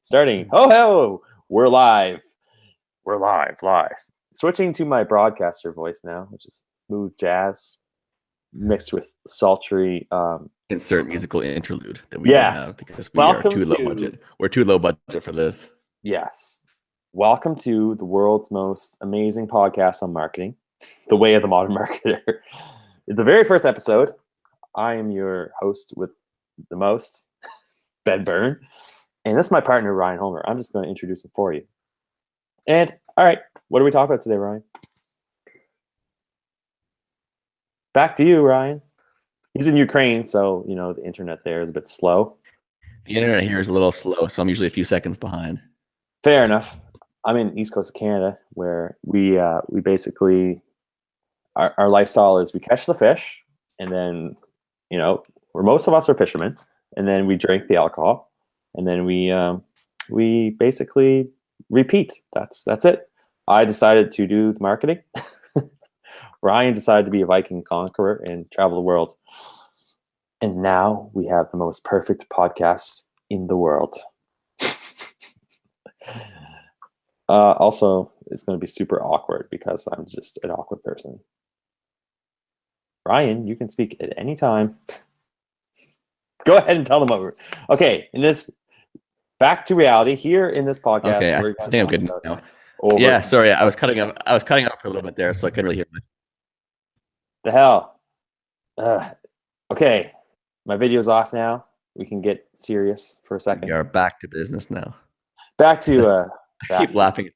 Starting. Oh, we're live. We're live. Switching to my broadcaster voice now, which is smooth jazz mixed with sultry. Insert musical interlude that we don't have because we are too low budget. We're too low budget for this. Yes. Welcome to the world's most amazing podcast on marketing, The Way of the Modern Marketer. The very first episode, I am your host with the most, Ben Byrne. And this is my partner, Ryan Homer. I'm just going to introduce him for you. And, all right, what do we talk about today, Ryan? Back to you, Ryan. He's in Ukraine, so, the internet there is a bit slow. The internet here is a little slow, so I'm usually a few seconds behind. Fair enough. I'm in East Coast of Canada, where we basically, our lifestyle is we catch the fish, and then, where most of us are fishermen, and then we drink the alcohol. And then we basically repeat. That's it. I decided to do the marketing. Ryan decided to be a Viking conqueror and travel the world. And now we have the most perfect podcast in the world. Also, it's going to be super awkward because I'm just an awkward person. Ryan, you can speak at any time. Go ahead and tell them over. Okay, back to reality here in this podcast. Okay, I think I'm good now. Yeah, sorry, I was cutting up for a little bit there, so I couldn't really hear much. The hell. Okay, my video's off now. We can get serious for a second. We are back to business now. Back to. I keep laughing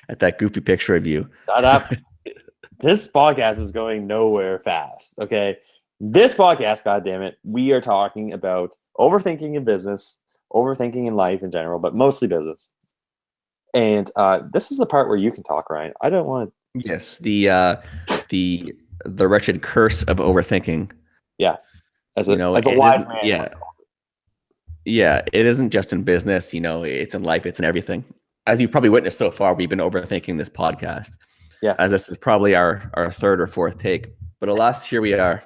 at that goofy picture of you. Shut up. This podcast is going nowhere fast. Okay. This podcast, goddammit, we are talking about overthinking in business, overthinking in life in general, but mostly business. And this is the part where you can talk, Ryan. I don't want to. Yes, the wretched curse of overthinking. Yeah, as a wise man. Yeah, it isn't just in business. It's in life. It's in everything. As you've probably witnessed so far, we've been overthinking this podcast. Yes, as this is probably our third or fourth take. But alas, here we are.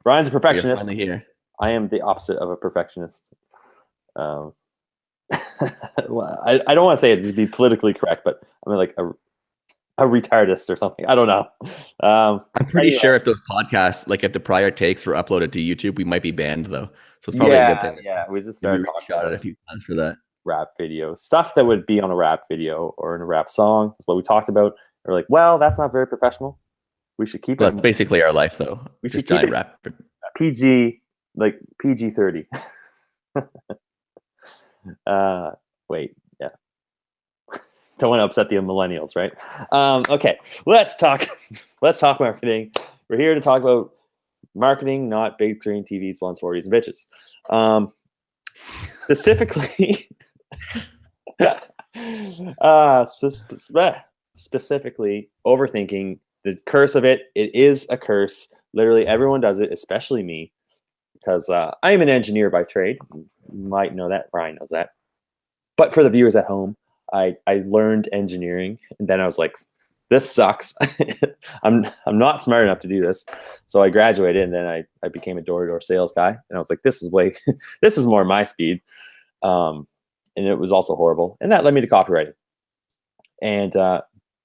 Ryan's a perfectionist. Finally here. I am the opposite of a perfectionist. I don't want to say it to be politically correct, but I mean like a retardist or something. I don't know. I'm pretty sure if those podcasts, like if the prior takes were uploaded to YouTube, we might be banned though. So it's probably a good thing. Yeah, we just started talking about it a few times for that. Rap videos, stuff that would be on a rap video or in a rap song. That's what we talked about. We're like, well, that's not very professional. We should keep it. That's basically our life, though. We should keep it rap. PG, like PG-30. Wait, yeah. Don't want to upset the millennials, right? Okay, let's talk marketing. We're here to talk about marketing, not big screen TVs, 140s, and bitches. Specifically, overthinking. The curse of it is a curse. Literally, everyone does it, especially me, because I am an engineer by trade. You might know that. Ryan knows that. But for the viewers at home, I learned engineering, and then I was like, this sucks. I'm not smart enough to do this. So I graduated, and then I became a door-to-door sales guy, and I was like, this is more my speed. And it was also horrible. And that led me to copywriting. And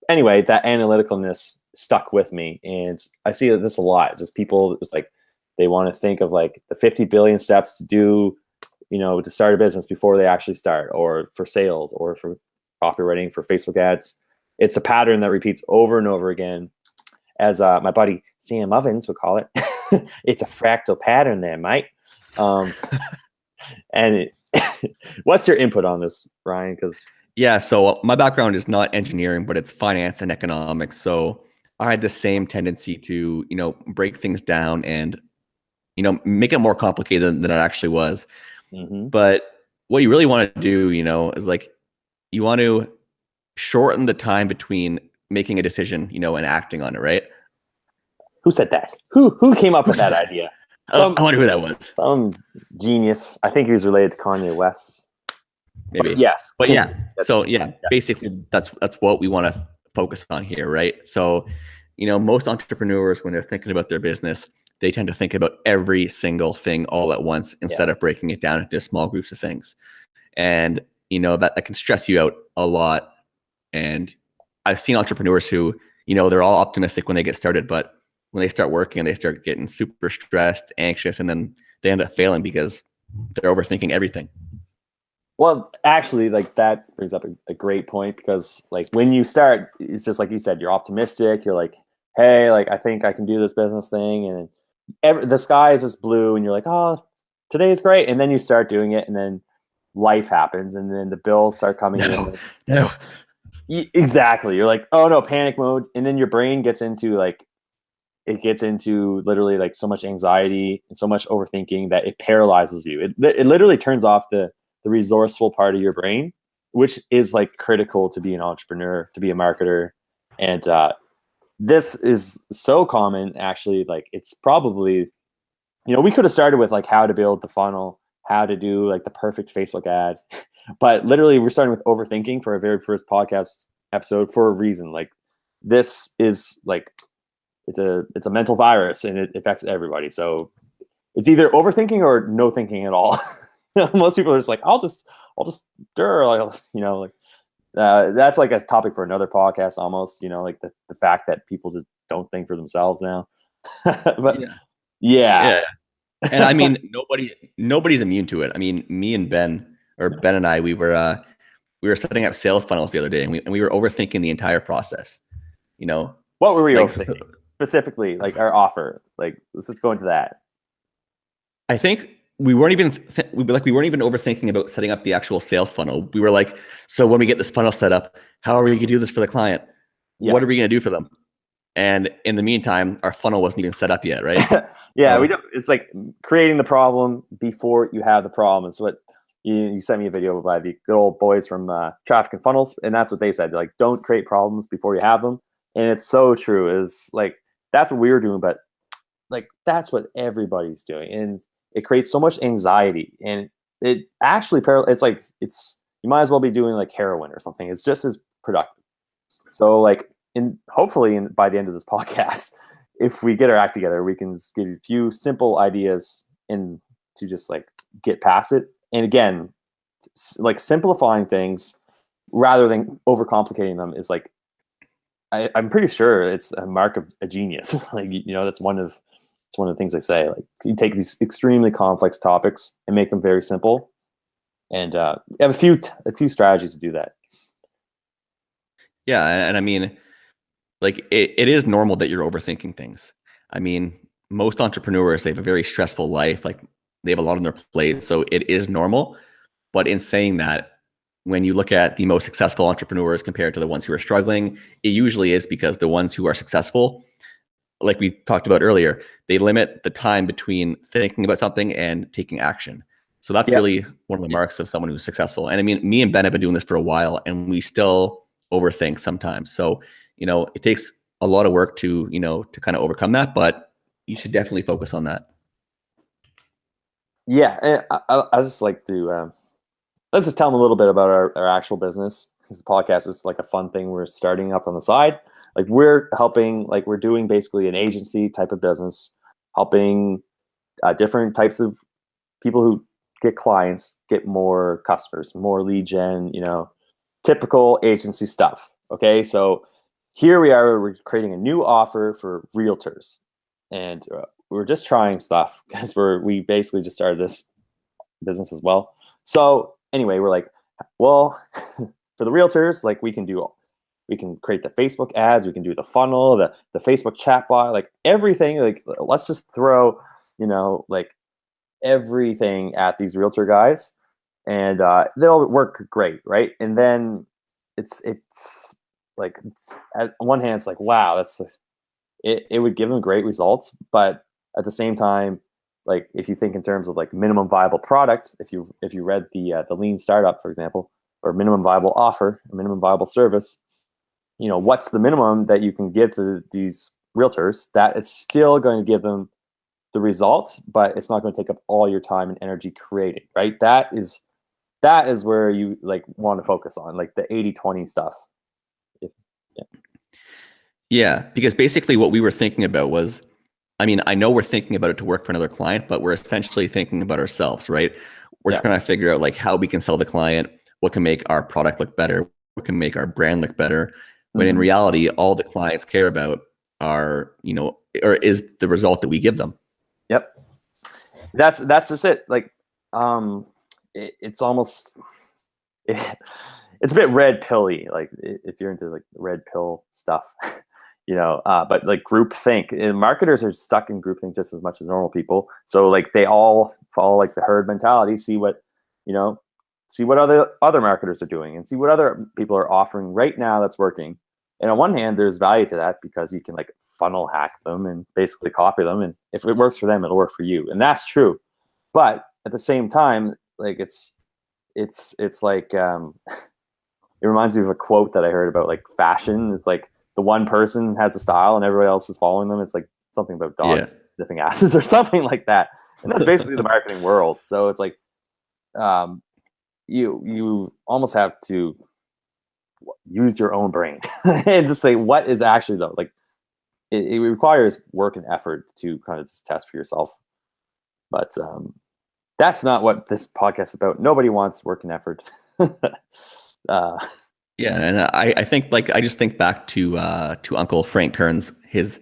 anyway, that analyticalness stuck with me. And I see this a lot. Just people, it's like they want to think of like the 50 billion steps to do, to start a business before they actually start, or for sales, or for copywriting, for Facebook ads. It's a pattern that repeats over and over again. As my buddy Sam Ovens would call it, it's a fractal pattern there, mate. And what's your input on this, Ryan? Yeah, so my background is not engineering, but it's finance and economics. So I had the same tendency to, break things down and, make it more complicated than it actually was. Mm-hmm. But what you really want to do, is like you want to shorten the time between making a decision, and acting on it, right? Who said that? Who came up with that idea? I wonder who that was. Some genius. I think he was related to Kanye West. Maybe. But yes. But yeah. So yeah, basically that's what we want to focus on here, right? So, most entrepreneurs, when they're thinking about their business, they tend to think about every single thing all at once instead of breaking it down into small groups of things. And, that can stress you out a lot. And I've seen entrepreneurs who, they're all optimistic when they get started, but when they start working, they start getting super stressed, anxious, and then they end up failing because they're overthinking everything. Well, actually, like that brings up a great point, because like when you start, it's just like you said, you're optimistic. You're like, hey, like I think I can do this business thing, and the sky is just blue, and you're like, oh, today's great, and then you start doing it, and then life happens, and then the bills start coming in. No. Exactly. You're like, oh no, panic mode, and then your brain gets into like, it gets into literally like so much anxiety and so much overthinking that it paralyzes you. It literally turns off the resourceful part of your brain, which is like critical to be an entrepreneur, to be a marketer. And this is so common, actually. Like it's probably, we could have started with like how to build the funnel, how to do like the perfect Facebook ad, but literally we're starting with overthinking for our very first podcast episode for a reason. Like this is like, it's a mental virus, and it affects everybody. So it's either overthinking or no thinking at all. Most people are just like, I'll just like, that's like a topic for another podcast almost, like the fact that people just don't think for themselves now. But yeah. And I mean, nobody's immune to it. I mean, me and Ben and I, we were setting up sales funnels the other day, and we were overthinking the entire process. What were we like, overthinking? Specifically, like our offer. Like, let's just go into that. I think we weren't even overthinking about setting up the actual sales funnel. We were like, so when we get this funnel set up, how are we going to do this for the client? Yeah. What are we going to do for them? And in the meantime, our funnel wasn't even set up yet, right? Yeah, we don't. It's like creating the problem before you have the problem. It's what you sent me a video by the good old boys from Traffic and Funnels, and that's what they said. They're like, don't create problems before you have them. And it's so true. Is like that's what we were doing, but like that's what everybody's doing, and it creates so much anxiety. And it actually it's like you might as well be doing like heroin or something. It's just as productive. So like hopefully by the end of this podcast, if we get our act together, we can just give you a few simple ideas and to just like get past it. And again, like simplifying things rather than overcomplicating them is like, I'm pretty sure it's a mark of a genius. Like, that's one of the things I say. Like, you take these extremely complex topics and make them very simple. And you have a few strategies to do that. Yeah, and I mean, like it is normal that you're overthinking things. I mean, most entrepreneurs, they have a very stressful life. Like they have a lot on their plate, so it is normal. But in saying that, when you look at the most successful entrepreneurs compared to the ones who are struggling, it usually is because the ones who are successful, like we talked about earlier, they limit the time between thinking about something and taking action. So that's really one of the marks of someone who's successful. And I mean, me and Ben have been doing this for a while, and we still overthink sometimes. So, it takes a lot of work to kind of overcome that, but you should definitely focus on that. Yeah. And I just like to, let's just tell them a little bit about our actual business. Because the podcast is like a fun thing we're starting up on the side. Like we're helping, like we're doing basically an agency type of business, helping different types of people who get clients, get more customers, more lead gen, typical agency stuff. Okay. So here we are, we're creating a new offer for realtors, and we're just trying stuff because we basically just started this business as well. So anyway, we're like, well, for the realtors, like we can create the Facebook ads, we can do the funnel, the Facebook chatbot, like everything. Like let's just throw, like everything at these realtor guys, and they'll work great, right? And then it's like at one hand, it's like, wow, it would give them great results, but at the same time, like if you think in terms of like minimum viable product, if you read the lean startup, for example, or minimum viable offer, minimum viable service, what's the minimum that you can give to these realtors that it's still going to give them the results, but it's not going to take up all your time and energy creating, right? That is where you like want to focus on, like the 80-20 stuff. Yeah, because basically what we were thinking about was, I mean, I know we're thinking about it to work for another client, but we're essentially thinking about ourselves, right? We're trying to figure out like how we can sell the client, what can make our product look better, what can make our brand look better, when in Mhm. reality, all the clients care about are, or is the result that we give them. Yep. That's just it. Like, it's almost it, it's a bit red pilly. Like, if you're into like red pill stuff, but like group think, and marketers are stuck in group think just as much as normal people. So like they all follow like the herd mentality, you know, see what other marketers are doing and see what other people are offering right now that's working. And on one hand, there's value to that because you can like funnel hack them and basically copy them. And if it works for them, it'll work for you. And that's true. But at the same time, like it's like it reminds me of a quote that I heard about like fashion. It's like the one person has a style and everybody else is following them. It's like something about Yeah. dogs sniffing asses or something like that. And that's basically the marketing world. So it's like um, you almost have to use your own brain and just say what is actually though. Like it requires work and effort to kind of just test for yourself. But that's not what this podcast is about. Nobody wants work and effort. uh, Yeah, and I think like I just think back to Uncle Frank Kern's his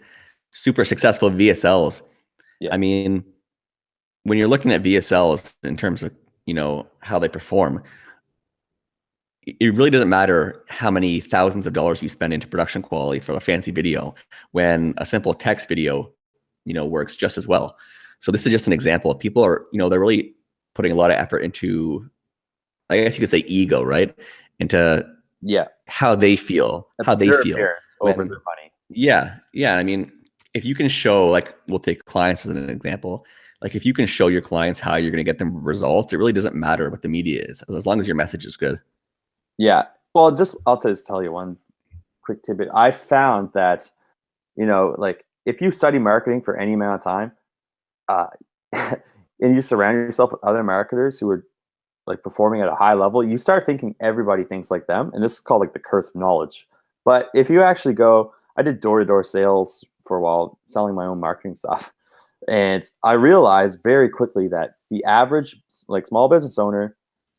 super successful VSLs. yeah, I mean, when you're looking at VSLs in terms of how they perform, it really doesn't matter how many thousands of dollars you spend into production quality for a fancy video when a simple text video works just as well. So this is just an example. People are they're really putting a lot of effort into, I guess you could say, ego, right? Into yeah. how they feel, Their appearance over when, their money. yeah. I mean, if you can show, like, we'll take clients as an example. Like, if you can show your clients how you're going to get them results, it really doesn't matter what the media is, as long as your message is good. Yeah. Well, I'll just tell you one quick tidbit. I found that, like if you study marketing for any amount of time, uh, and you surround yourself with other marketers who are like performing at a high level, you start thinking everybody thinks like them. And this is called like the curse of knowledge. But if you actually I did door-to-door sales for a while, selling my own marketing stuff. And I realized very quickly that the average like small business owner,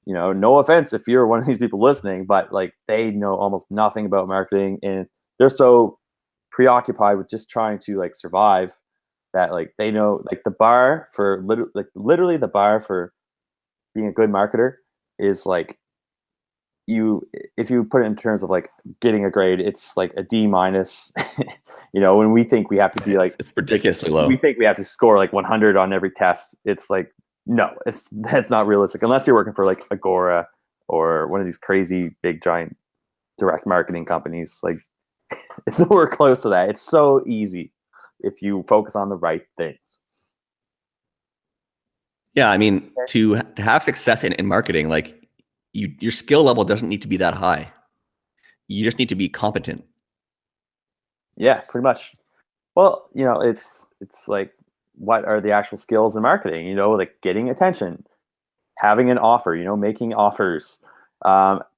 no offense if you're one of these people listening, but like they know almost nothing about marketing and they're so preoccupied with just trying to like survive that like they know like the bar for literally the bar for being a good marketer is like if you put it in terms of like getting a grade, it's like a D minus. When we think we have to be like It's ridiculously we low. think we have to score like 100 on every test. It's like no, that's not realistic unless you're working for like Agora or one of these crazy big giant direct marketing companies. Like it's nowhere close to that. It's so easy if you focus on the right things. Yeah, I mean, to have success in marketing, like, your skill level doesn't need to be that high. You just need to be competent. Yeah, pretty much. Well, it's like what are the actual skills in marketing? Like getting attention, having an offer, making offers,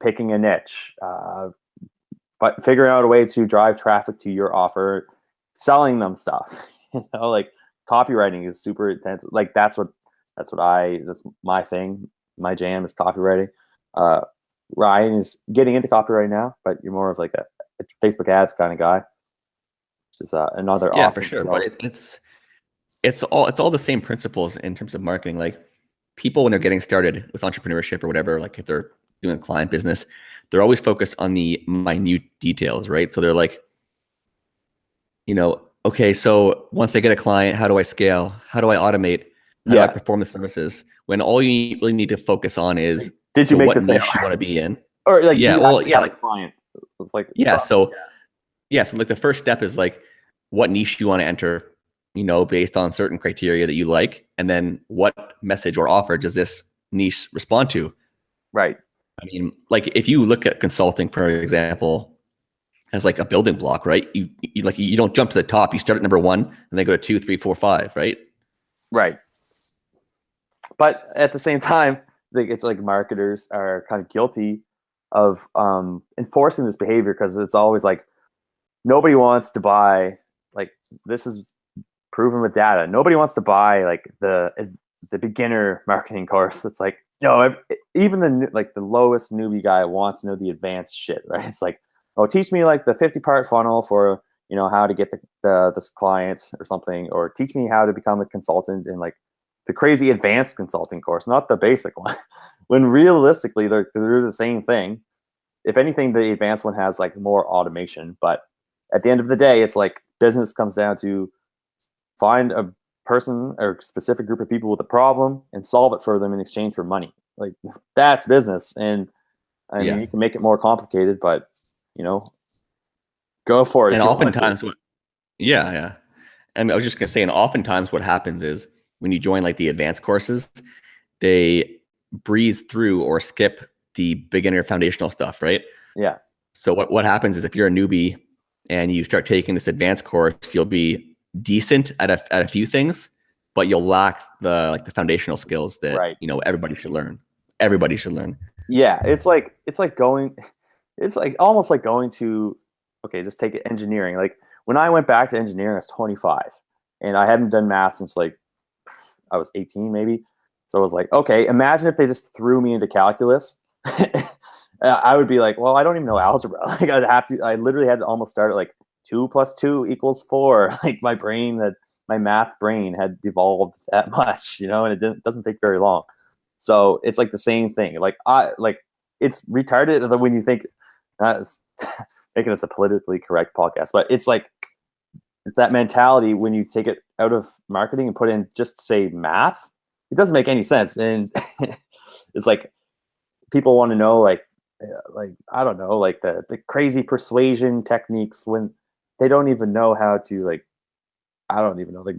picking a niche, but figuring out a way to drive traffic to your offer, selling them stuff. Like copywriting is super intense. Like that's my thing. My jam is copywriting. Uh, Ryan is getting into copywriting now, but you're more of like a Facebook ads kind of guy, which is another Yeah, for awesome sure. But skill. it's all the same principles in terms of marketing. Like, people, when they're getting started with entrepreneurship or whatever, like if they're doing a client business, they're always focused on the minute details, right? So they're like, okay, so once they get a client, how do I scale? How do I automate? How do I Yeah. perform the services? When all you really need to focus on is, Did you so make the what sale? niche you want to be in. Or like, do Yeah, you well, actually yeah, have a like, client? It's like yeah. stuff. So like the first step is like what niche you want to enter, based on certain criteria that you like, and then what message or offer does this niche respond to? Right. I mean, like, if you look at consulting, for example, as like a building block, right? You don't jump to the top. You start at number one and then go to two, three, four, five, right? Right. But at the same time, like it's like marketers are kind of guilty of enforcing this behavior because it's always like nobody wants to buy like this is proven with data. Nobody wants to buy like the beginner marketing course. It's like even the lowest newbie guy wants to know the advanced shit, right? It's like, oh, teach me like the 50-part funnel for how to get this client or something, or teach me how to become a consultant in like the crazy advanced consulting course, not the basic one. When realistically they're the same thing. If anything, the advanced one has like more automation, but at the end of the day, it's like business comes down to find a person or specific group of people with a problem and solve it for them in exchange for money. Like that's business. And I mean, Yeah. you can make it more complicated, but you know, go for it And if you want to. oftentimes, yeah, yeah. And I was just gonna say, and oftentimes what happens is when you join like the advanced courses, they breeze through or skip the beginner foundational stuff, right? Yeah. So what happens is if you're a newbie and you start taking this advanced course, you'll be decent at a few things, but you'll lack the foundational skills that Right. everybody should learn. Everybody should learn. Yeah. It's like almost like going to, okay, just take it engineering. Like when I went back to engineering, I was 25 and I hadn't done math since like I was 18 maybe. So I was like, okay, imagine if they just threw me into calculus. I would be like, well, I don't even know algebra. Like I literally had to almost start at like 2 + 2 = 4. Like my math brain had devolved that much, and doesn't take very long. So it's like the same thing. It's retarded that when you think, it's making this a politically correct podcast, but it's like, it's that mentality when you take it out of marketing and put in just say math, it doesn't make any sense. And it's like people want to know like I don't know, like the crazy persuasion techniques when they don't even know how to like, I don't even know, like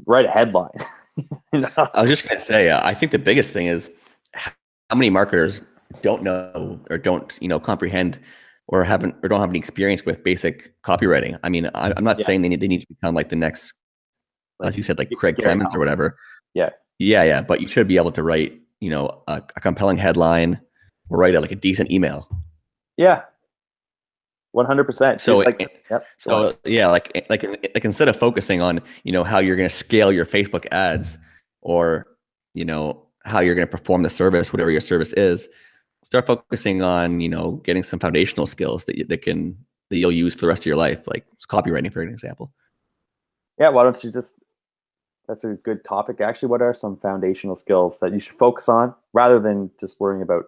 write a headline. you know? I was just gonna say, I think the biggest thing is how many marketers don't know or don't comprehend or don't have any experience with basic copywriting. I mean, I'm not Yeah, saying they need to become like the next, like as you said, like Craig Gary Clemens or Vee. whatever. Yeah, Yeah, yeah, but you should be able to write, a compelling headline or write like a decent email. yeah, 100%. So, Yep, go on. so yeah, like instead of focusing on how you're going to scale your Facebook ads or how you're going to perform the service, whatever your service is, start focusing on getting some foundational skills that you'll use for the rest of your life, like copywriting, for an example. Yeah, why don't you just, that's a good topic actually. What are some foundational skills that you should focus on rather than just worrying about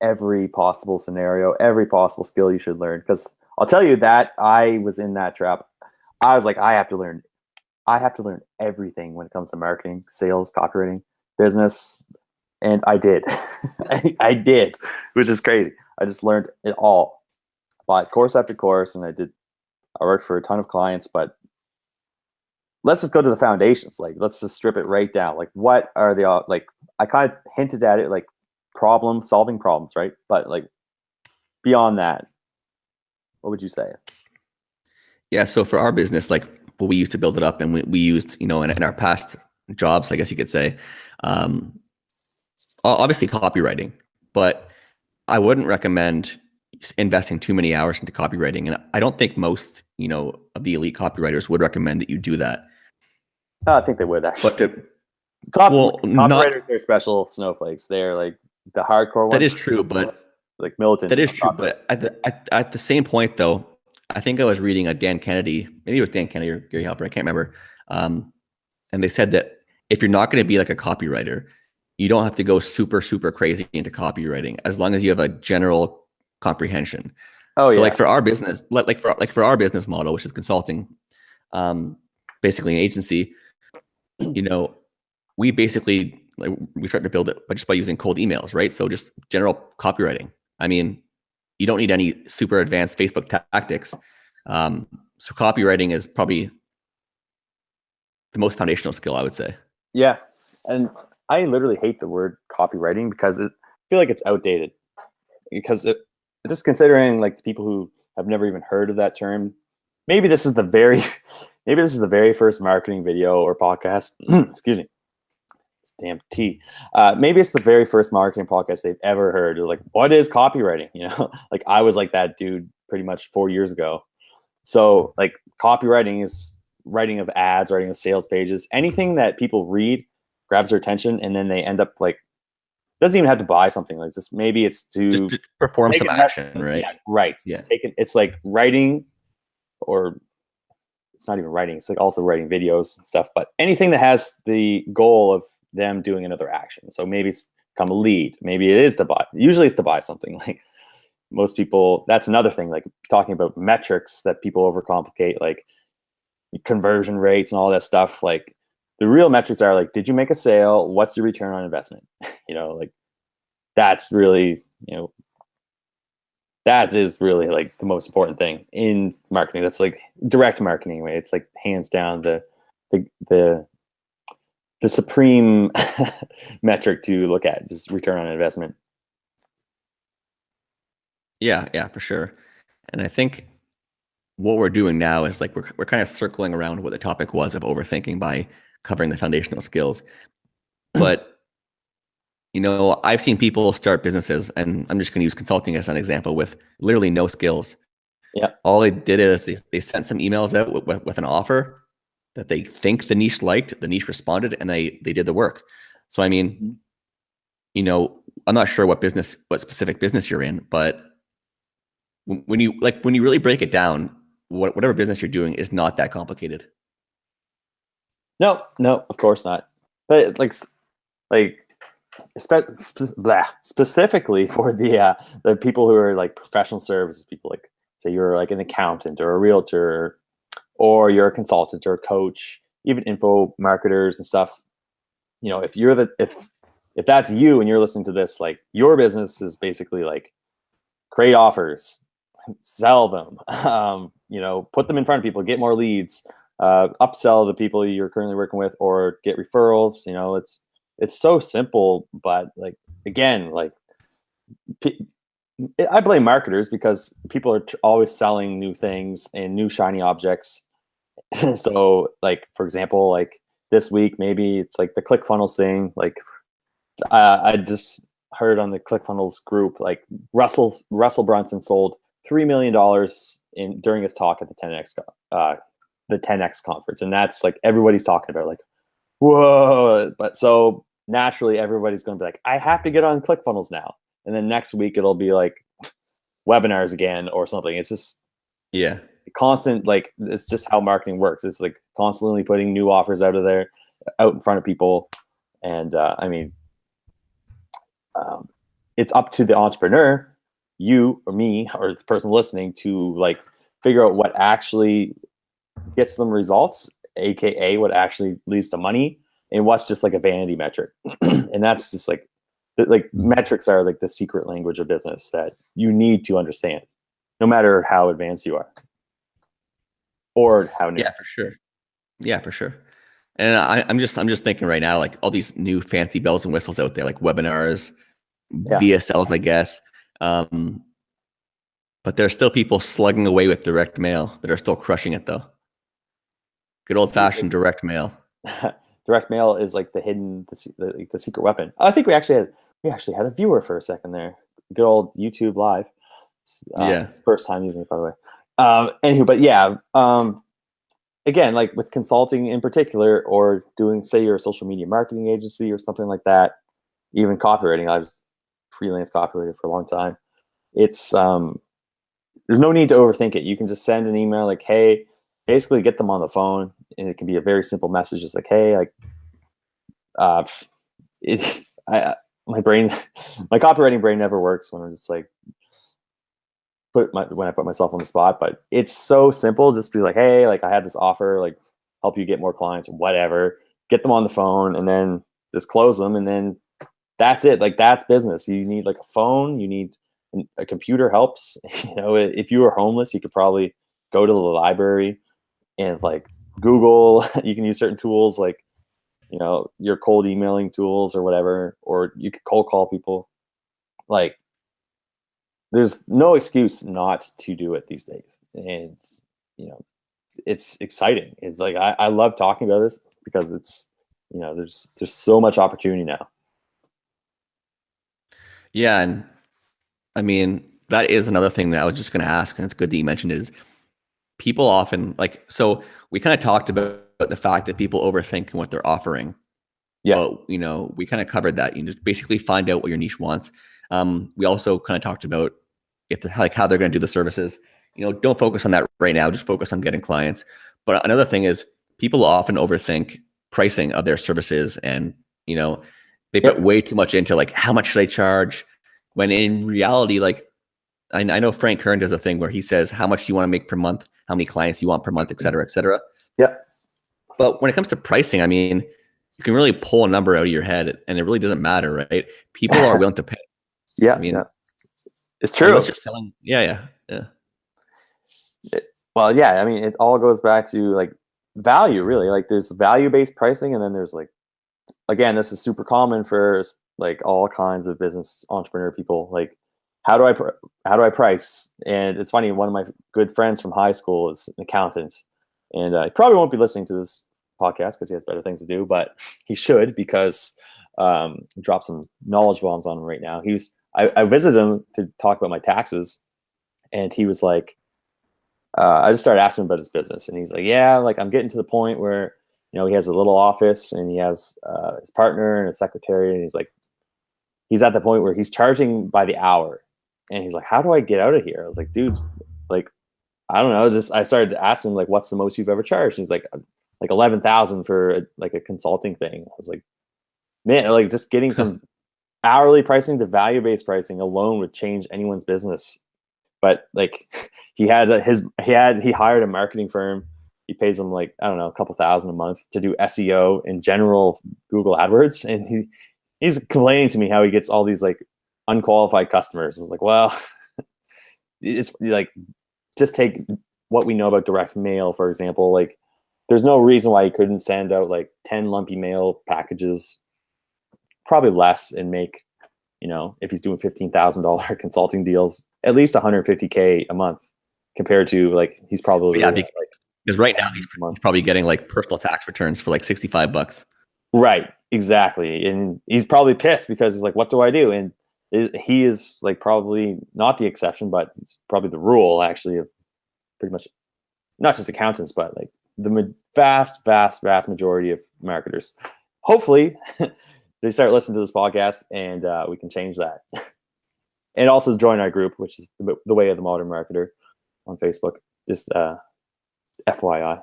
every possible scenario, every possible skill you should learn? Because I'll tell you that I was in that trap. I was like, I have to learn everything when it comes to marketing, sales, copywriting, business. And I did. I did, which is crazy. I just learned it all. Bought course after course, and I worked for a ton of clients, but let's just go to the foundations. Like, let's just strip it right down. Like, what are the, like, I kind of hinted at it, like solving problems, right? But like beyond that, what would you say? Yeah. So for our business, like what we used to build it up and we used, in our past jobs, I guess you could say, um, obviously copywriting, but I wouldn't recommend investing too many hours into copywriting. And I don't think most, of the elite copywriters would recommend that you do that. Oh, I think they would But actually. Copywriters not, are special snowflakes. They're like the hardcore that ones, is true, but like militants. that is true. But at the same point though, I think I was reading a Dan Kennedy, maybe it was Dan Kennedy or Gary Halper, I can't remember. And they said that if you're not going to be like a copywriter, you don't have to go super, super crazy into copywriting as long as you have a general comprehension. Oh So yeah, like for our business, for our business model, which is consulting, basically an agency, you know, we basically like, we start to build it just by using cold emails, right? So just general copywriting. I mean, you don't need any super advanced Facebook tactics. So copywriting is probably the most foundational skill, I would say. yeah. And I literally hate the word copywriting because I feel like it's outdated. Because just considering like the people who have never even heard of that term, maybe this is the very, maybe this is the very first marketing video or podcast. Excuse me. It's damn tea. Maybe it's the very first marketing podcast they've ever heard. They're like, what is copywriting? Like I was like that dude pretty much 4 years ago. So like copywriting is writing of ads, writing of sales pages, anything that people read grabs their attention, and then they end up like doesn't even have to buy something like this. Maybe it's Just to to perform make some a action, message. right? Yeah, right. Yeah. It's taken. It's like writing, or it's not even writing. It's like also writing videos and stuff. But anything that has the goal of them doing another action. So maybe it's become a lead. Maybe it is to buy. Usually it's to buy something. Like most people, that's another thing. Like talking about metrics that people overcomplicate, like conversion rates and all that stuff. Like the real metrics are like, did you make a sale? What's your return on investment? Like that's really, that is really like the most important thing in marketing. That's like direct marketing way. It's like hands down the the the supreme metric to look at, just return on investment. Yeah, yeah, for sure. And I think what we're doing now is like we're kind of circling around what the topic was of overthinking by covering the foundational skills. But I've seen people start businesses, and I'm just going to use consulting as an example, with literally no skills. Yeah. All they did is they sent some emails out with an offer that they think the niche liked, the niche responded, and they did the work. So I mean, Mhm. I'm not sure what specific business you're in, but when you really break it down, whatever business you're doing is not that complicated. No, no, of course not. But like specifically for the people who are like professional services people, like say you're like an accountant or a realtor, or you're a consultant or a coach, even info marketers and stuff. If you're if that's you and you're listening to this, like your business is basically like create offers, sell them, put them in front of people, get more leads, upsell the people you're currently working with, or get referrals. It's so simple, but like again, like I blame marketers because people are always selling new things and new shiny objects. So, like for example, like this week, maybe it's like the ClickFunnels thing. Like I just heard on the ClickFunnels group, like Russell Brunson sold $3 million in during his talk at the 10x conference, and that's like everybody's talking about, like, whoa. But so naturally, everybody's going to be like, I have to get on ClickFunnels now, and then next week it'll be like webinars again or something. It's just Yeah. constant, like it's just how marketing works. It's like constantly putting new offers out in front of people, and I mean, it's up to the entrepreneur, you or me or the person listening, to like figure out what actually gets them results, aka what actually leads to money, and what's just like a vanity metric. And that's just like metrics are like the secret language of business that you need to understand, no matter how advanced you are or how new. Yeah, for sure. Yeah, for sure. And I'm just thinking right now, like all these new fancy bells and whistles out there, like webinars, Yeah. VSLs, I guess. Um, but there's still people slugging away with direct mail that are still crushing it, though. Good old fashioned direct mail. Direct mail is like the secret weapon. I think we actually had a viewer for a second there. Good old YouTube live. Yeah. First time using it, by the way. Anywho, but yeah, again, like with consulting in particular, or doing, say you're a social media marketing agency or something like that, even copywriting. I was freelance copywriter for a long time. It's there's no need to overthink it. You can just send an email like, hey, basically get them on the phone, and it can be a very simple message, just like, hey, like, uh, it's my brain, my copywriting brain never works when I'm just like when I put myself on the spot. But it's so simple. Just be like, hey, like I had this offer, like help you get more clients or whatever. Get them on the phone and then just close them, and then that's it. Like that's business. You need like a phone. You need a computer helps. If you were homeless, you could probably go to the library and like Google. You can use certain tools like your cold emailing tools or whatever, or you could cold call people. Like there's no excuse not to do it these days, and you know it's exciting. It's like I love talking about this because it's there's so much opportunity now. Yeah. And I mean, that is another thing that I was just going to ask. And it's good that you mentioned it, is people often so we kind of talked about the fact that people overthink what they're offering. Yeah. but we kind of covered that. You just basically find out what your niche wants. We also kind of talked about if like how they're going to do the services. Don't focus on that right now. Just focus on getting clients. But another thing is people often overthink pricing of their services, and they put Yep. way too much into like how much should I charge, when in reality, like I know Frank Kern does a thing where he says how much do you want to make per month, how many clients you want per month, et cetera, et cetera. Yep. But when it comes to pricing, I mean, you can really pull a number out of your head and it really doesn't matter, right? People are willing to pay. I Yeah. Yeah. mean, It's unless true. you're selling. Yeah, yeah, yeah. Well, yeah. I mean, it all goes back to like value, really. Like there's value based pricing, and then there's like, again, this is super common for like all kinds of business entrepreneur people. Like, how do how do I price? And it's funny. One of my good friends from high school is an accountant, and he probably won't be listening to this podcast because he has better things to do. But he should, because drop some knowledge bombs on him right now. I visited him to talk about my taxes, and he was like, I just started asking him about his business, and he's like, "Yeah, like I'm getting to the point where he has a little office, and he has his partner and a secretary, and he's like, he's at the point where he's charging by the hour, and he's like, how do I get out of here?" I was like, "Dude, like I don't know." Just I started asking him like, "What's the most you've ever charged?" And he's like 11,000 for like a consulting thing. I was like, man, like just getting from hourly pricing to value based pricing alone would change anyone's business. But like he hired a marketing firm. He pays them like, I don't know, a couple thousand a month to do SEO in general Google AdWords, and he's complaining to me how he gets all these like unqualified customers. It's like, well, it's like, just take what we know about direct mail, for example. Like there's no reason why you couldn't send out like 10 lumpy mail packages, probably less, and make, if he's doing $15,000 consulting deals, at least 150K a month, compared to like he's But yeah, probably because right now he's a month. probably getting like personal tax returns for like $65. Right, exactly. And he's probably pissed because he's like, what do I do? And he is like probably not the exception, but it's probably the rule actually of pretty much not just accountants, but like the vast, vast, vast majority of marketers. Hopefully, they start listening to this podcast, and we can change that. And also join our group, which is the Way of the Modern Marketer on Facebook. Just FYI.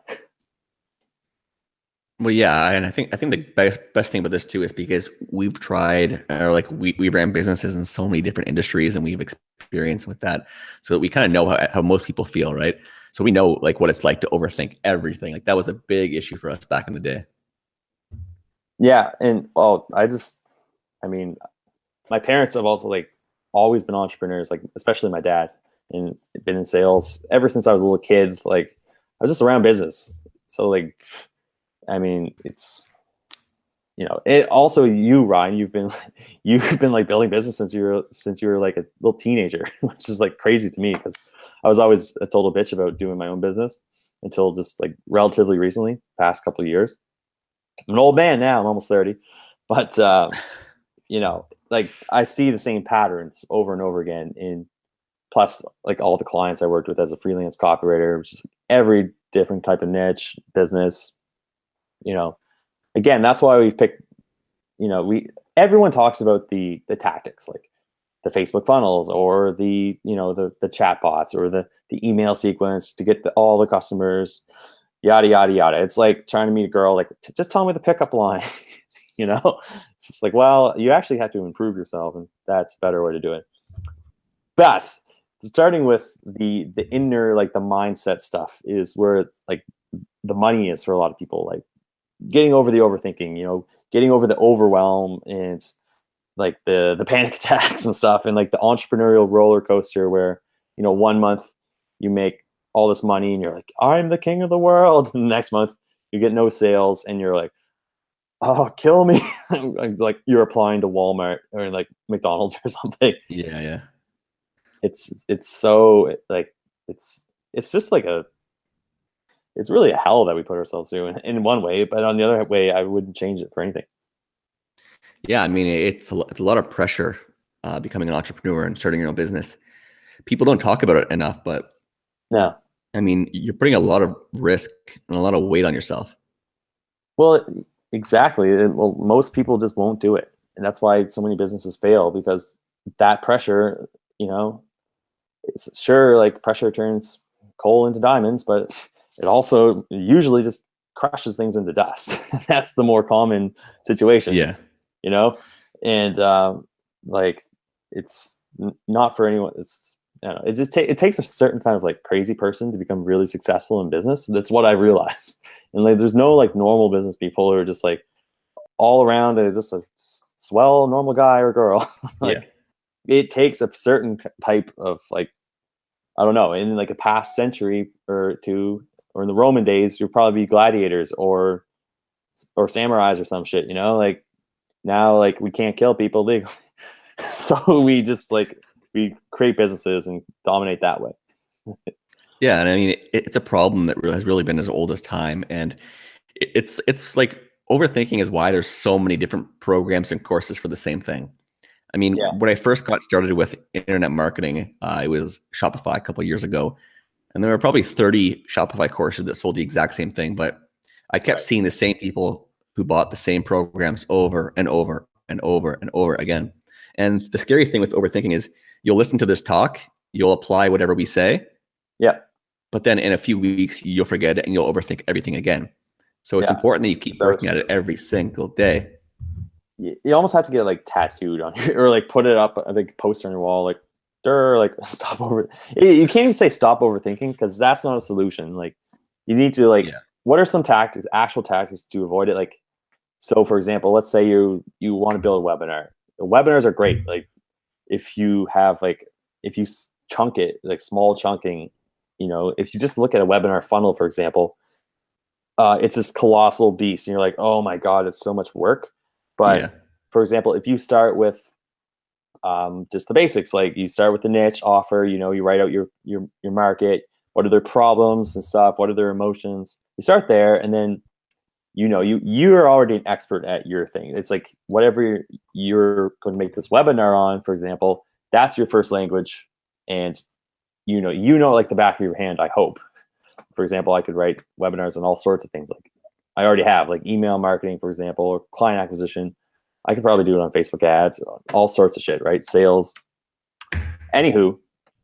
Well, yeah, and I think the best thing about this too is because we've tried, or like we ran businesses in so many different industries, and we've experienced with that, so that we kind of know how most people feel, right? So we know like what it's like to overthink everything. Like that was a big issue for us back in the day. Yeah, and well, I mean, my parents have also like always been entrepreneurs, like especially my dad, and been in sales ever since I was a little kid. Like I was just around business, so like, I mean, it's it also, you, Ryan, you've been like building business since you were like a little teenager, which is like crazy to me because I was always a total bitch about doing my own business until just like relatively recently, past couple of years. I'm an old man now. I'm almost 30, but like I see the same patterns over and over again. In plus, like all the clients I worked with as a freelance copywriter, which is every different type of niche business. You know, again, that's why we picked. We everyone talks about the tactics, like the Facebook funnels, or the chat bots, or the email sequence to get all the customers, yada yada yada. It's like trying to meet a girl, like just tell me the pickup line. It's just like, well, you actually have to improve yourself, and that's a better way to do it. But starting with the inner, like the mindset stuff, is where like the money is for a lot of people. Like getting over the overthinking, getting over the overwhelm, and like the panic attacks and stuff, and like the entrepreneurial roller coaster where 1 month you make all this money and you're like, I'm the king of the world, and the next month you get no sales and you're like, oh, kill me. Like you're applying to Walmart or like McDonald's or something. Yeah, yeah. It's so like it's just like it's really a hell that we put ourselves through in one way, but on the other way, I wouldn't change it for anything. Yeah, I mean, it's a lot of pressure becoming an entrepreneur and starting your own business. People don't talk about it enough, but No. I mean, you're putting a lot of risk and a lot of weight on yourself. Well, Exactly. Well, most people just won't do it, and that's why so many businesses fail because that pressure, you know, sure, like pressure turns coal into diamonds, but it also usually just crushes things into dust. That's the more common situation, Yeah. you know, and like it's not for anyone. It's I don't know, it takes a certain kind of like crazy person to become really successful in business. That's what I realized. And like, there's no like normal business people who are just like all around. They're just a swell normal guy or girl. Yeah. Like it takes a certain type of like I don't know, in like a past century or two, or in the Roman days, you'd probably be gladiators or samurais or some shit, you know? Like now, like we can't kill people legally, so we just like we create businesses and dominate that way. Yeah, and I mean, it's a problem that has really been as old as time, and it's like overthinking is why there's so many different programs and courses for the same thing. I mean, Yeah, when I first got started with internet marketing, it was Shopify a couple of years ago, and there were probably 30 Shopify courses that sold the exact same thing, but I kept right. seeing the same people who bought the same programs over and over and over and over again. And the scary thing with overthinking is you'll listen to this talk, you'll apply whatever we say, Yeah, but then in a few weeks you'll forget it and you'll overthink everything again. So it's yeah. important that you keep So working at true. it every single day. You almost have to get it, like tattooed on you, or like put it up a big poster on your wall, like stop over. You can't even say stop overthinking because that's not a solution. Like you need to like, Yeah. what are some tactics, actual tactics to avoid it? Like, so for example, let's say you want to build a webinar. The webinars are great. Like if you have like if you chunk it like small chunking, you know, if you just look at a webinar funnel, for example, it's this colossal beast, and you're like, oh my god, it's so much work. Yeah. But for example, if you start with just the basics, like you start with the niche offer, you know, you write out your market, what are their problems and stuff, what are their emotions. You start there, and then you know you're already an expert at your thing. It's like whatever you're going to make this webinar on, for example, that's your first language, and you know like the back of your hand. I hope. For example, I could write webinars on all sorts of things. Like I already have like email marketing, for example, or client acquisition. I could probably do it on Facebook ads, all sorts of shit, right? Sales. Anywho,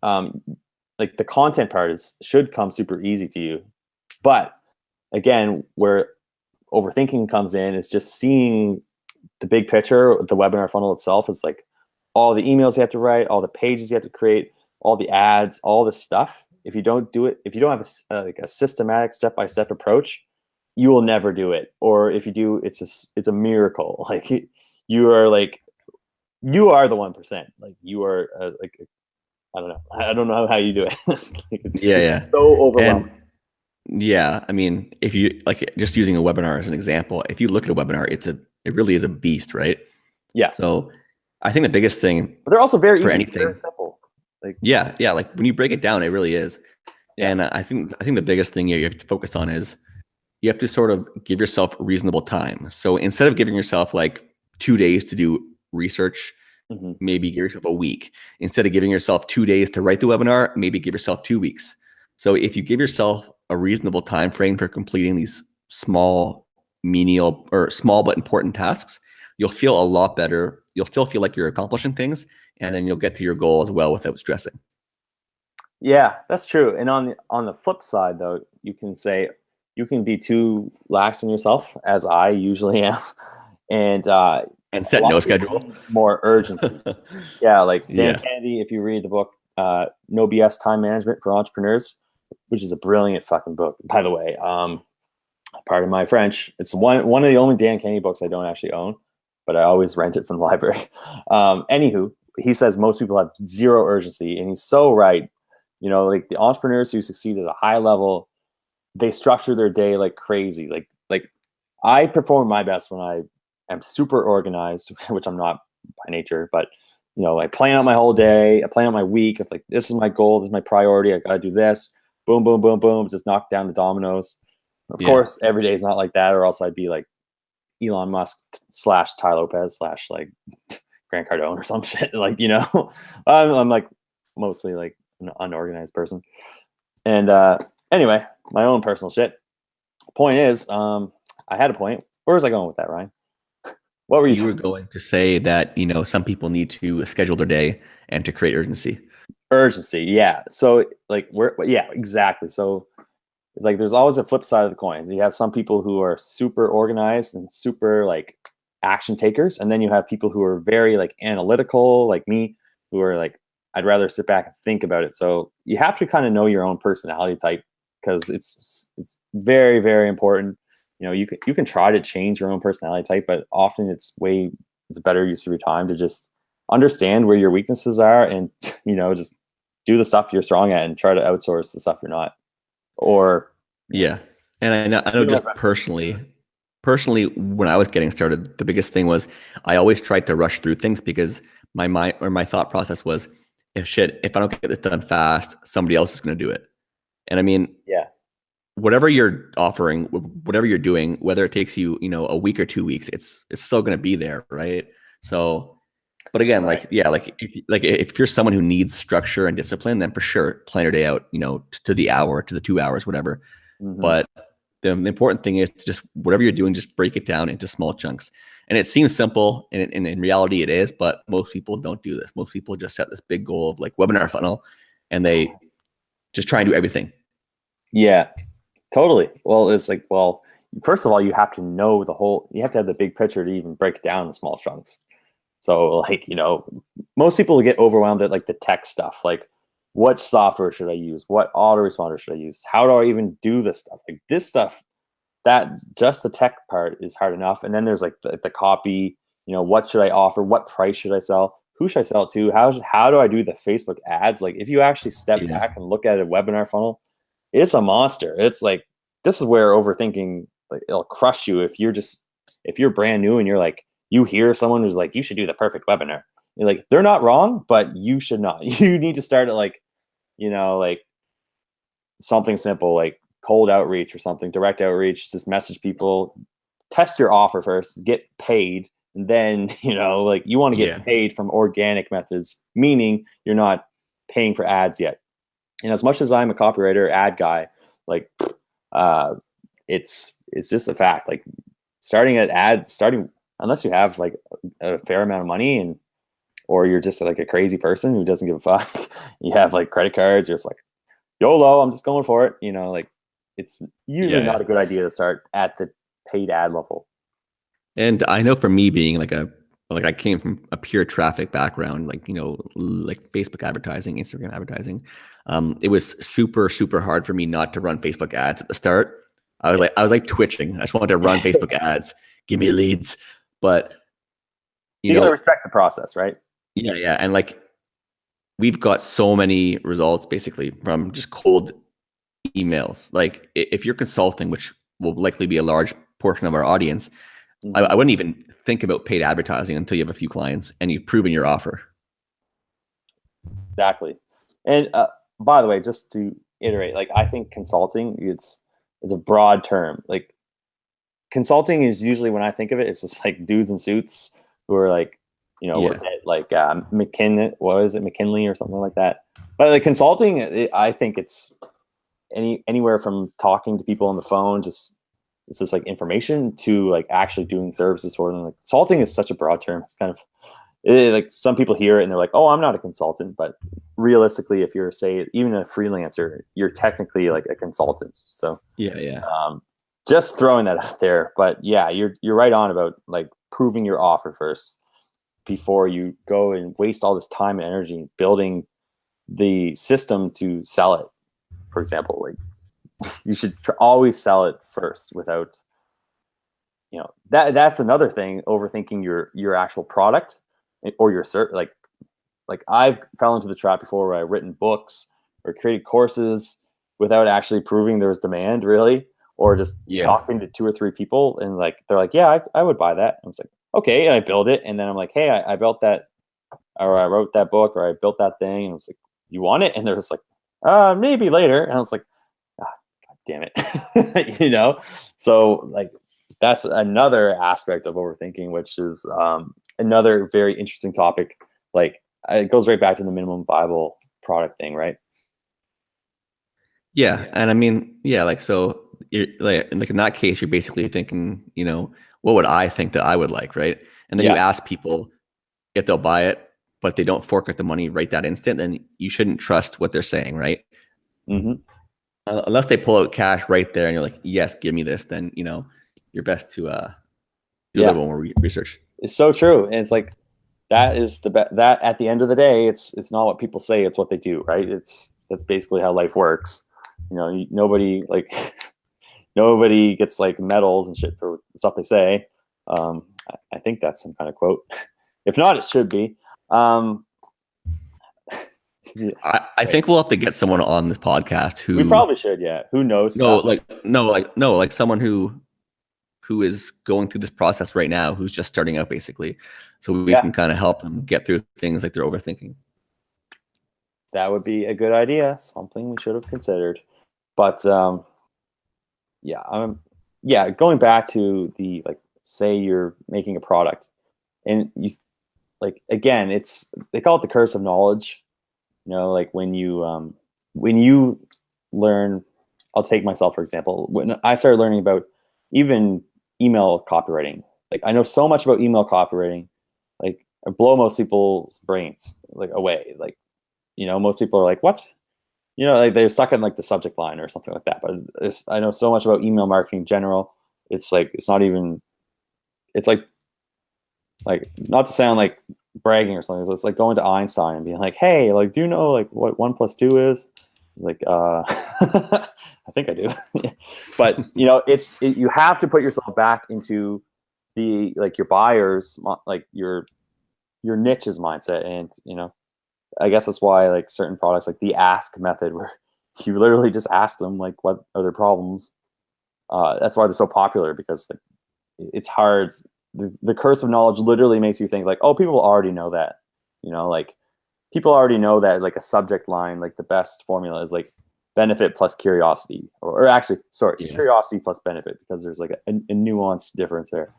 um, like the content part should come super easy to you. But again, where overthinking comes in is just seeing the big picture. The webinar funnel itself is like all the emails you have to write, all the pages you have to create, all the ads, all this stuff. If you don't do it, if you don't have like a systematic step-by-step approach, you will never do it. Or if you do, it's a miracle. Like like you are the 1%. Like you are like I don't know. I don't know how you do it. Like, Yeah, it's yeah. so overwhelming. And yeah, I mean, if you like just using a webinar as an example, if you look at a webinar, it really is a beast, right? Yeah, So I think the biggest thing but they're also very for easy, very anything, simple. Like yeah, yeah, like when you break it down, it really is. yeah, And I think the biggest thing you have to focus on is you have to sort of give yourself reasonable time. So instead of giving yourself like 2 days to do research, hmm maybe give yourself a week. Instead of giving yourself 2 days to write the webinar, maybe give yourself 2 weeks. So if you give yourself a reasonable time frame for completing these small, menial or small but important tasks, you'll feel a lot better. You'll still feel like you're accomplishing things, and then you'll get to your goal as well without stressing. yeah, that's true. And on the flip side, though, you can say you can be too lax on yourself, as I usually am, and And a set lot no of people schedule. need more urgency. Yeah, like Dan Yeah. Kennedy, if you read the book No BS Time Management for Entrepreneurs, which is a brilliant fucking book, by the way. Pardon my French. It's one of the only Dan Kennedy books I don't actually own, but I always rent it from the library. Anywho, he says most people have zero urgency, and he's so right. You know, like the entrepreneurs who succeed at a high level, they structure their day like crazy. Like I perform my best when I am super organized, which I'm not by nature, but you know, I plan out my whole day, I plan out my week. It's like this is my goal, this is my priority. I gotta do this. Boom, boom, boom, boom. Just knock down the dominoes. Of Yeah. course, every day is not like that, or else I'd be like Elon Musk slash Ty Lopez slash like Grant Cardone or some shit. Like, you know, I'm like mostly like an unorganized person. And anyway, my own personal shit. Point is, I had a point. where was I going with that, Ryan? What were you You were trying? going to say that, some people need to schedule their day and to create urgency. Urgency, yeah. So like yeah, exactly. So it's like there's always a flip side of the coin. You have some people who are super organized and super like action takers, and then you have people who are very like analytical, like me, who are like, I'd rather sit back and think about it. So you have to kind of know your own personality type, because it's very, very important. You can try to change your own personality type, but often it's a better use of your time to just understand where your weaknesses are, and just do the stuff you're strong at and try to outsource the stuff you're not. Or Yeah. And I know doing as just best as you can. personally, when I was getting started, the biggest thing was I always tried to rush through things because my mind or my thought process was, if I don't get this done fast, somebody else is going to do it. And I mean, Yeah, whatever you're offering, whatever you're doing, whether it takes you, a week or 2 weeks, it's still going to be there, right? So, but again, right. like, yeah, like if you're someone who needs structure and discipline, then for sure plan your day out, to the hour, to the 2 hours, whatever. Hmm. But the important thing is to just whatever you're doing, just break it down into small chunks. And it seems simple, and in reality it is, but most people don't do this. Most people just set this big goal of like webinar funnel, and they just try and do everything. Yeah, totally. Well, it's like, well, first of all, you have to know you have to have the big picture to even break down the small chunks. So, like, most people get overwhelmed at like the tech stuff. Like, what software should I use? What autoresponder should I use? How do I even do this stuff? Like, this stuff, that just the tech part is hard enough. And then there's like the copy, what should I offer? What price should I sell? Who should I sell it to? How do I do the Facebook ads? Like, if you actually step Yeah. back and look at a webinar funnel, it's a monster. It's like, this is where overthinking, like, it'll crush you if you're brand new and you're like, you hear someone who's like, you should do the perfect webinar. You're like, they're not wrong, but you should not. You need to start at like something simple, like cold outreach or something, direct outreach, just message people, test your offer first, get paid. And then, like, you want to Yeah. get paid from organic methods, meaning you're not paying for ads yet. And as much as I'm a copywriter, ad guy, like, uh, it's just a fact. Like, starting unless you have like a fair amount of money, or you're just like a crazy person who doesn't give a fuck. You have like credit cards. You're just like, YOLO, I'm just going for it. Like, it's usually Yeah. not Yeah. a good idea to start at the paid ad level. And I know for me being like I came from a pure traffic background, like, like Facebook advertising, Instagram advertising. It was super, super hard for me not to run Facebook ads at the start. I was like twitching. I just wanted to run Facebook ads, give me leads. But, you You got to know, respect the process, right? yeah, yeah. And like we've got so many results basically from just cold emails. Like if you're consulting, which will likely be a large portion of our audience, I Hmm. wouldn't even think about paid advertising until you have a few clients and you've proven your offer. Exactly. And by the way, just to iterate, like, I think consulting, it's a broad term. Like, consulting is usually, when I think of it, it's just like dudes in suits who are like, work Yeah. at like what is it, McKinley or something like that. But like consulting, I think it's anywhere from talking to people on the phone, just it's just like information, to like actually doing services for them. Like, consulting is such a broad term. It's kind of like, some people hear it and they're like, oh, I'm not a consultant. But realistically, if you're, say, even a freelancer, you're technically like a consultant. So Yeah. Yeah. um, just throwing that out there. But yeah, you're right on about like proving your offer first before you go and waste all this time and energy building the system to sell it. For example, like, you should always sell it first without, that's another thing, overthinking your actual product, or your cert. Like, I've fell into the trap before where I've written books or created courses without actually proving there was demand, really, or just Yeah. talking to two or three people, and like, they're like, yeah, I would buy that. And it's like, okay, and I build it, and then I'm like, hey, I built that, or I wrote that book, or I built that thing, and it's like, you want it? And they're just like, maybe later. And I was like, ah, God damn it. So like, that's another aspect of overthinking, which is another very interesting topic. Like, it goes right back to the minimum viable product thing, right? Yeah. And I mean, yeah, like, so you're like in that case, you're basically thinking, what would I think that I would like, right? And then you Yeah. ask people if they'll buy it, but they don't fork out the money right that instant, then you shouldn't trust what they're saying, right? Hmm. Unless they pull out cash right there and you're like, yes, give me this, then you're best to do a Yeah. little more research. It's so true. And it's like, that is that at the end of the day, it's not what people say, it's what they do, right? That's basically how life works. Nobody like nobody gets like medals and shit for the stuff they say. I think that's some kind of quote. If not, it should be. Um, yeah, I think we'll have to get someone on this podcast we who probably should. Yeah, who knows no, stuff? like no, like no, like someone who is going through this process right now, who's just starting out basically. So we Yeah, can kind of help them get through things like they're overthinking. that would be a good idea. Something we should have considered. But yeah, yeah. Going back to the like, say you're making a product, and you like again, they call it the curse of knowledge. Like when you learn. I'll take myself for example. When I started learning about even email copywriting, like I know so much about email copywriting, like I blow most people's brains like away. Like most people are like, what? Like they're stuck in like the subject line or something like that. But I know so much about email marketing in general. It's like it's not even. It's like not to sound like bragging or something, but it's like going to Einstein and being like, hey, like, do you know like what 1 + 2 is? It's like, I think I do. But you have to put yourself back into the like your buyers, like your niche's mindset, and I guess that's why like certain products like the ask method, where you literally just ask them like what are their problems. That's why they're so popular, because like it's hard. The curse of knowledge literally makes you think like, oh, people already know that. Like people already know that like a subject line, like the best formula is like benefit plus curiosity, or actually, sorry, Yeah. curiosity plus benefit, because there's like a nuanced difference there.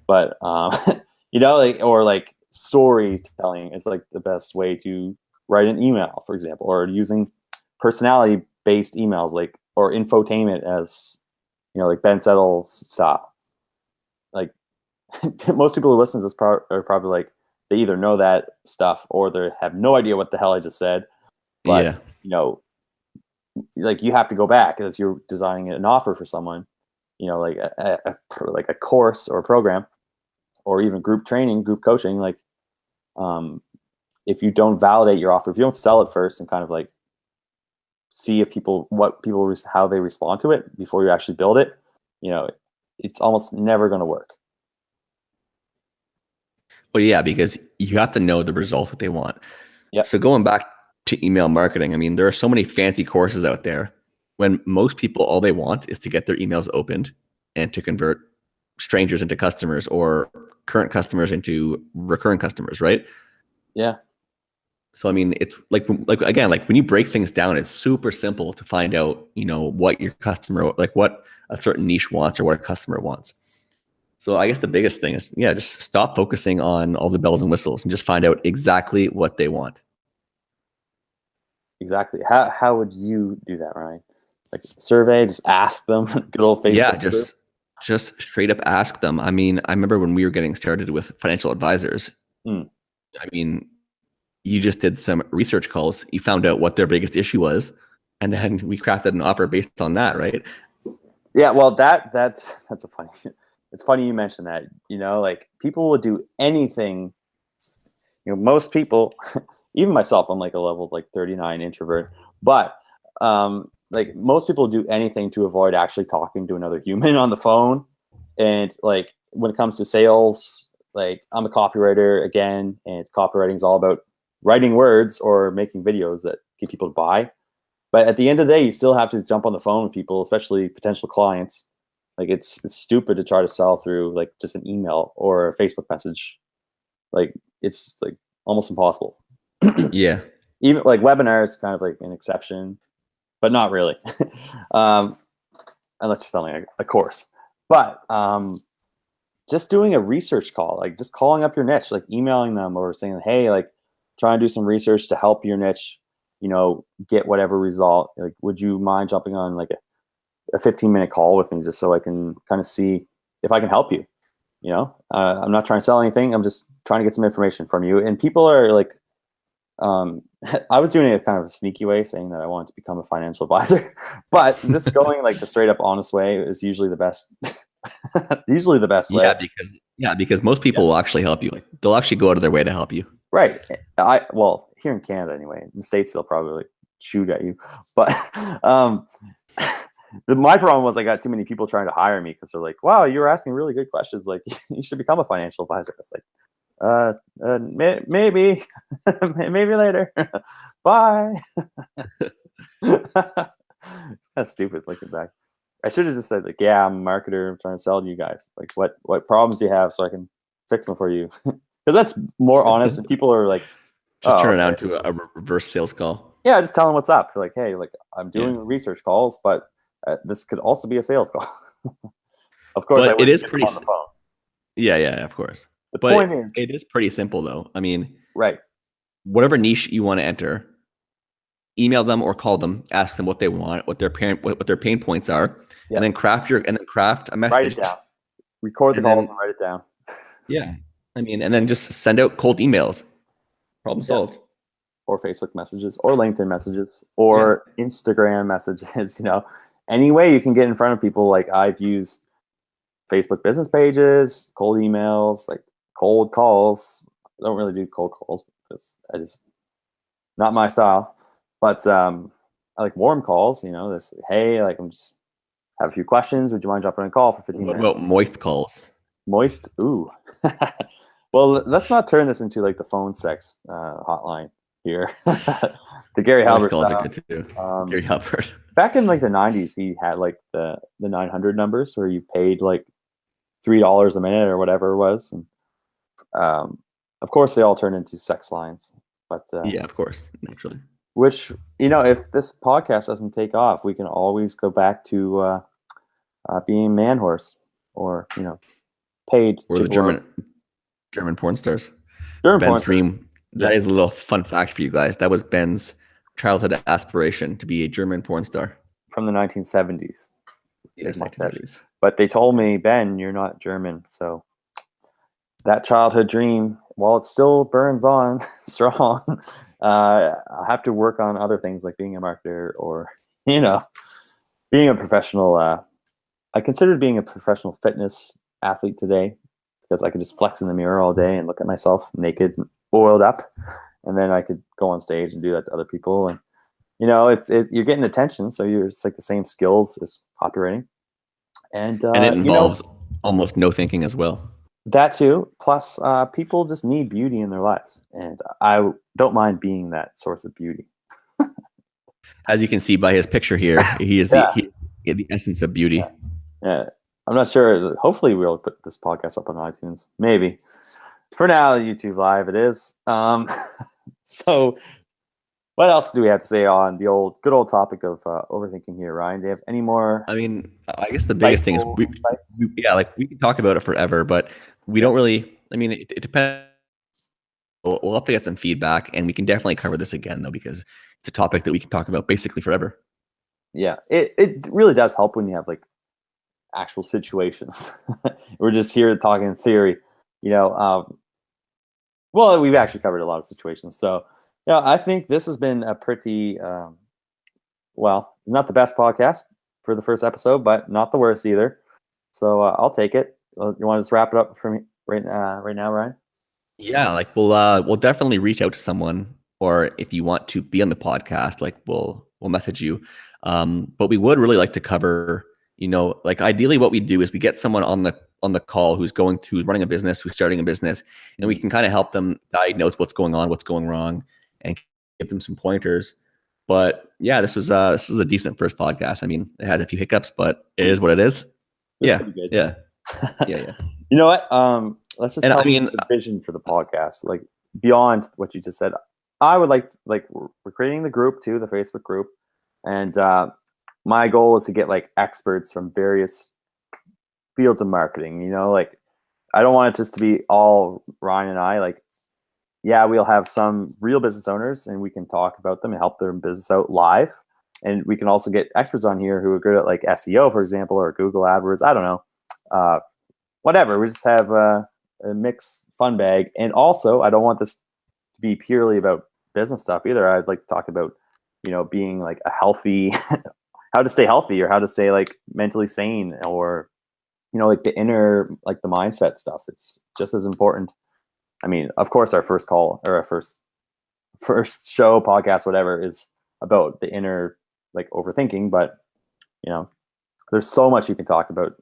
But like, or like storytelling is like the best way to write an email, for example, or using personality based emails, like, or infotainment, as like Ben Settle's style. Like most people who listen to this are probably like, they either know that stuff or they have no idea what the hell I just said. But Yeah. like you have to go back if you're designing an offer for someone, like like a course or a program, or even group training, group coaching. Like, if you don't validate your offer, if you don't sell it first and kind of like see if how they respond to it before you actually build it, it's almost never going to work. Well, yeah, because you have to know the result that they want. Yep. So going back to email marketing, I mean, there are so many fancy courses out there when most people, all they want is to get their emails opened and to convert strangers into customers or current customers into recurring customers, right? Yeah. So I mean, it's like again, like when you break things down, it's super simple to find out, what your customer, like what a certain niche wants or what a customer wants. So I guess the biggest thing is, yeah, just stop focusing on all the bells and whistles and just find out exactly what they want. Exactly. How would you do that, Ryan? Like survey, just ask them. Good old Yeah, Facebook group. just straight up ask them. I mean, I remember when we were getting started with financial advisors. Mm. I mean, you just did some research calls, you found out what their biggest issue was, and then we crafted an offer based on that, right? Yeah, well, that's a funny. It's funny you mentioned that. Like people will do anything. Most people, even myself, I'm like a level like 39 introvert, but like most people do anything to avoid actually talking to another human on the phone. And like when it comes to sales, like I'm a copywriter again, and copywriting is all about writing words or making videos that get people to buy. But at the end of the day, you still have to jump on the phone with people, especially potential clients. Like it's stupid to try to sell through like just an email or a Facebook message. Like it's like almost impossible. Yeah. Even like webinars, kind of like an exception, but not really, um, unless you're selling a course. But just doing a research call, like just calling up your niche, like emailing them or saying, hey, like trying to do some research to help your niche, get whatever result. Like, would you mind jumping on like a 15-minute call with me just so I can kind of see if I can help you? I'm not trying to sell anything. I'm just trying to get some information from you. And people are like, I was doing it kind of a sneaky way, saying that I wanted to become a financial advisor, but just going like the straight up honest way is usually the best. Usually the best way. Because most people will actually help you. Like, they'll actually go out of their way to help you. Right. Well, here in Canada anyway. In the States they'll probably shoot at you. But my problem was I got too many people trying to hire me because they're like, wow, you're asking really good questions. Like you should become a financial advisor. It's like, maybe, maybe later. Bye. It's kind of stupid looking back. I should have just said like, yeah, I'm a marketer. I'm trying to sell to you guys. Like, what problems do you have so I can fix them for you? Because that's more honest. And people are like, just turn it on to a reverse sales call. Yeah, just tell them what's up. Like, hey, like I'm doing research calls, but this could also be a sales call. Of course, but it is pretty. On the phone. Yeah, of course. The point is, it is pretty simple though. I mean, right. Whatever niche you want to enter, email them or call them, ask them what they want, what their pain points are, and then craft a message. Write it down. Record the calls and write it down. Yeah, I mean, and then just send out cold emails. Problem solved. Or Facebook messages, or LinkedIn messages, or Instagram messages. Any way you can get in front of people. Like I've used Facebook business pages, cold emails, like cold calls. I don't really do cold calls because I just not my style. But I like warm calls. This, hey, like I'm just have a few questions. Would you mind jumping on a call for 15 minutes? What about moist calls? Moist? Ooh. Well, let's not turn this into like the phone sex hotline here. The Gary Halbert calls style. Are good too. Gary Halbert. Back in like the 90s, he had like the 900 numbers where you paid like $3 a minute or whatever it was. And of course, they all turned into sex lines. But yeah, of course, naturally. Which, if this podcast doesn't take off, we can always go back to being man horse or, paid. Or the German porn stars. Ben's dream. That is a little fun fact for you guys. That was Ben's childhood aspiration to be a German porn star. From the 1970s. Yes, 1970s. But they told me, Ben, you're not German. So that childhood dream, while it still burns on strong, I have to work on other things like being a marketer or, being a professional. I considered being a professional fitness athlete today because I could just flex in the mirror all day and look at myself naked and oiled up. And then I could go on stage and do that to other people. And, you're getting attention. So it's like the same skills as copywriting. And it involves almost no thinking as well. That too. Plus, people just need beauty in their lives. And I don't mind being that source of beauty. As you can see by his picture here, he is the essence of beauty. Yeah. I'm not sure. Hopefully we'll put this podcast up on iTunes. Maybe. For now, YouTube Live it is. So what else do we have to say on the good old topic of overthinking here, Ryan? Do you have any more? I mean, I guess the biggest thing is we can talk about it forever, but we don't really. I mean, it depends. We'll have to get some feedback, and we can definitely cover this again, though, because it's a topic that we can talk about basically forever. Yeah, it really does help when you have like actual situations. We're just here talking theory, well, we've actually covered a lot of situations. So, I think this has been a pretty, not the best podcast for the first episode, but not the worst either. So I'll take it. You want to just wrap it up for me right now, Ryan? Yeah, like we'll definitely reach out to someone, or if you want to be on the podcast, like we'll message you. But we would really like to cover, like ideally what we do is we get someone on the call who's running a business, who's starting a business, and we can kind of help them diagnose what's going on, what's going wrong, and give them some pointers. But yeah, this was a decent first podcast. I mean, it has a few hiccups, but it is what it is. Yeah. You know what? Let's just talk about the vision for the podcast, like beyond what you just said. I would like we're creating the group too, the Facebook group, and my goal is to get like experts from various fields of marketing. Like I don't want it just to be all Ryan and I. Like, yeah, we'll have some real business owners, and we can talk about them and help their business out live. And we can also get experts on here who are good at like SEO, for example, or Google AdWords. I don't know. whatever. We just have a mixed fun bag. And also, I don't want this to be purely about business stuff either. I'd like to talk about, being like a healthy, how to stay healthy, or how to stay like mentally sane, or like the inner, like the mindset stuff. It's just as important. I mean, of course, our first call, or our first show, podcast, whatever, is about the inner, like, overthinking, but there's so much you can talk about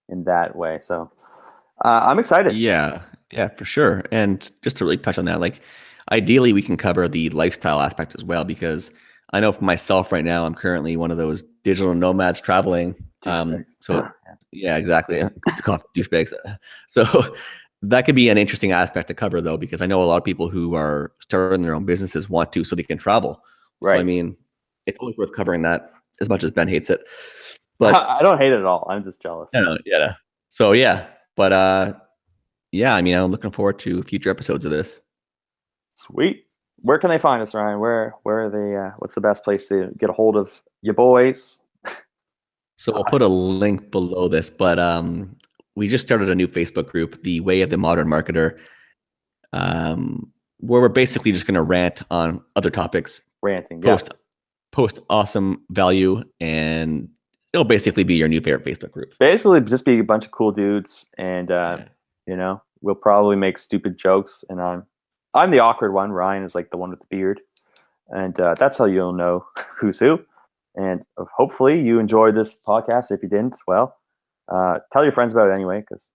in that way. So I'm excited. Yeah, yeah, for sure. And just to really touch on that, like ideally we can cover the lifestyle aspect as well, because I know for myself right now, I'm currently one of those digital nomads traveling. Douchebags. So yeah, exactly. To call douchebags. So that could be an interesting aspect to cover though, because I know a lot of people who are starting their own businesses want to so they can travel. So I Right. mean, it's always worth covering that as much as Ben hates it. But I don't hate it at all. I'm just jealous. yeah. So yeah, but yeah, I mean, I'm looking forward to future episodes of this. Sweet. Where can they find us, Ryan? Where are they? What's the best place to get a hold of you boys? So I'll put a link below this, but we just started a new Facebook group, The Way of the Modern Marketer, where we're basically just going to rant on other topics, Ranting. Yeah. post awesome value, and it'll basically be your new favorite Facebook group. Basically, just be a bunch of cool dudes, and Yeah. we'll probably make stupid jokes. And I'm the awkward one. Ryan is like the one with the beard, and that's how you'll know who's who. And hopefully, you enjoyed this podcast. If you didn't, well, tell your friends about it anyway, because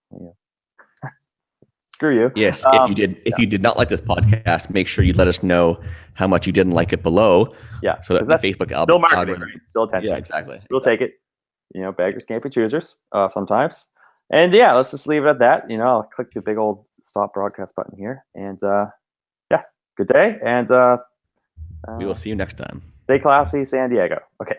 screw you. Yes, if you did not like this podcast, make sure you let us know how much you didn't like it below. Yeah, so that the Facebook still marketing, algorithm, right? Still attention. Yeah, exactly. We'll take it. Beggars can't be choosers sometimes. And yeah, let's just leave it at that. I'll click the big old stop broadcast button here. And yeah, good day. And We will see you next time. stay classy, San Diego. Okay.